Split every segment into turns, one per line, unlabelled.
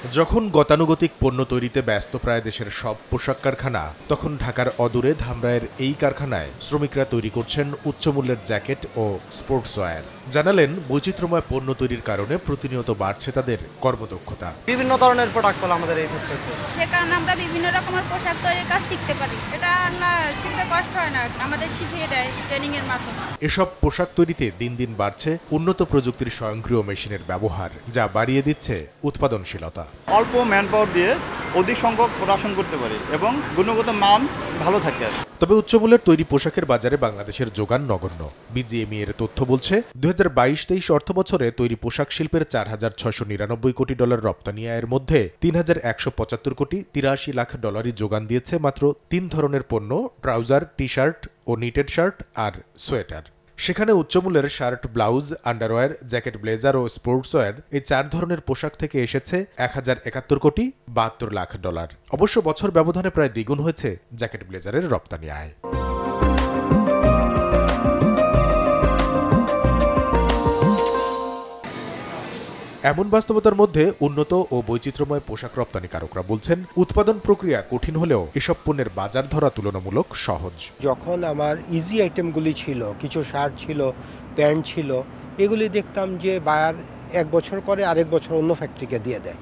যখন গতানুগতিক পণ্য তৈরিতে ব্যস্ত প্রায় দেশের সব পোশাক কারখানা, তখন ঢাকার অদূরে ধামরাইয়ের এই কারখানায় শ্রমিকরা তৈরি করছেন উচ্চমূল্যের জ্যাকেট ও স্পোর্টসওয়্যার। জানালেন, বৈচিত্র্যময় পণ্য তৈরির কারণে প্রতিনিয়ত বাড়ছে তাদের কর্মদক্ষতা।
বিভিন্ন ধরনের প্রোডাক্ট চলে আমাদের এই ফ্যাক্টরিতে,
যে কারণে আমরা বিভিন্ন রকমের পোশাক তৈরির কাজ শিখতে পারি।
এটা না শিখতে কষ্ট হয় না, আমাদের শিখিয়ে দেয় ট্রেনিং এর মাধ্যমে।
এসব পোশাক তৈরিতে দিন দিন বাড়ছে উন্নত প্রযুক্তির স্বয়ংক্রিয় মেশিনের ব্যবহার, যা বাড়িয়ে দিচ্ছে উৎপাদনশীলতা।
অল্প ম্যান পাওয়ার দিয়ে অধিক সংখ্যক প্রোডাকশন করতে পারি এবং গুণগত মান ভালো থাকে।
তবে উচ্চমূল্যের তৈরি পোশাকের বাজারে বাংলাদেশের যোগান নগণ্য। বিজিএমই এর তথ্য বলছে, 2022-23 অর্থবছরে তৈরি পোশাক শিল্পের $4,699 কোটি রপ্তানি আয়ের মধ্যে $3,175 কোটি 83 লাখ ডলারই যোগান দিয়েছে মাত্র 3 ধরনের পণ্য: ট্রাউজার, টি শার্ট ও নিটেড শার্ট আর সোয়েটার। সেখানে উচ্চমূল্যের shirt, blouse, underwear, jacket, blazer ও স্পোর্টসওয়্যার এই 4 ধরনের পোশাক থেকে এসেছে $1,071 কোটি 72 লাখ ডলার। অবশ্য বছর ব্যবধানে প্রায় দ্বিগুণ হয়েছে জ্যাকেট ব্লেজারের রপ্তানি আয়। এমন বাস্তবতার মধ্যে উন্নত ও বৈচিত্র্যময় পোশাক রপ্তানিকারকরা বলছেন, উৎপাদন প্রক্রিয়া কঠিন হলেও এসব পণ্যের বাজার ধরা তুলনামূলক সহজ।
যখন আমার ইজি আইটেমগুলি ছিল, কিছু শার্ট ছিল, প্যান্ট ছিল, এগুলি দেখতাম যে বায়ার 1 বছর করে আরেক বছর অন্য ফ্যাক্টরিকে দিয়ে দেয়।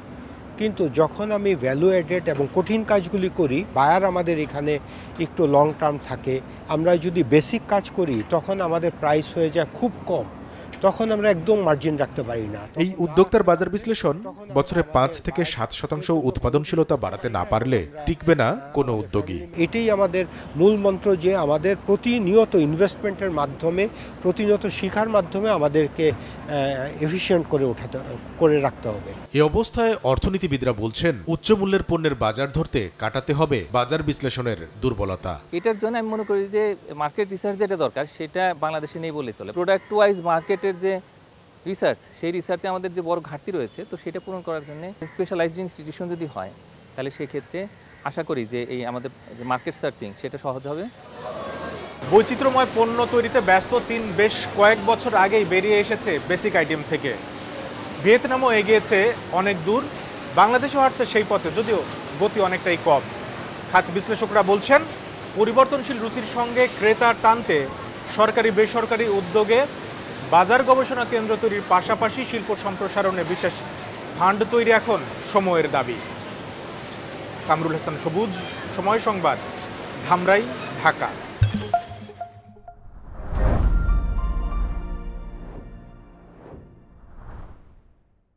কিন্তু যখন আমি ভ্যালু অ্যাডেড এবং কঠিন কাজগুলি করি, বায়ার আমাদের এখানে একটু লং টার্ম থাকে। আমরা যদি বেসিক কাজ করি তখন আমাদের প্রাইস হয়ে যায় খুব কম, তখন আমরা একদম মার্জিন রাখতে পারি না।
এই উদ্যোক্তার বাজার বিশ্লেষণ, বছরে 5 থেকে 7% উৎপাদনশীলতা বাড়াতে না পারলে টিকবে না কোনো উদ্যোগী।
এটাই আমাদের মূল মন্ত্র, যে আমাদের প্রতিনিয়ত ইনভেস্টমেন্টের মাধ্যমে, প্রতিনিয়ত শিক্ষার মাধ্যমে আমাদেরকে এফিশিয়েন্ট করে রাখতে হবে।
এ অবস্থায় অর্থনীতিবিদরা বলছেন, উচ্চমূল্যের পণ্যের বাজার ধরতে কাটাতে হবে বাজার বিশ্লেষণের দুর্বলতা।
এটার জন্য আমি মনে করি যে মার্কেট রিসার্চ যেটা দরকার সেটা বাংলাদেশে নেই বলে চলে। প্রোডাক্ট ওয়াইজ মার্কেটের যে রিসার্চ, সেই রিসার্চে আমাদের যে বড় ঘাটতি রয়েছে, তো সেটা পূরণ করার জন্য স্পেশালাইজড ইনস্টিটিউশন যদি হয়, তাহলে সেক্ষেত্রে আশা করি যে এই আমাদের যে মার্কেট সার্চিং সেটা সহজ হবে।
বৈচিত্র্যময় পণ্য তৈরিতে ব্যস্ত চীন বেশ কয়েক বছর আগেই বেরিয়ে এসেছে বেসিক আইটেম থেকে। ভিয়েতনামও এগিয়েছে অনেক দূর, বাংলাদেশও হাঁটছে সেই পথে, যদিও গতি অনেকটাই কম। খাত বিশ্লেষকরা বলছেন, পরিবর্তনশীল রুচির সঙ্গে ক্রেতা টানতে সরকারি বেসরকারি উদ্যোগে বাজার গবেষণা কেন্দ্র তৈরির পাশাপাশি শিল্প সম্প্রসারণে বিশেষ ফান্ড তৈরি এখন সময়ের দাবি। কামরুল হাসান সবুজ, সময় সংবাদ, ধামরাই, ঢাকা।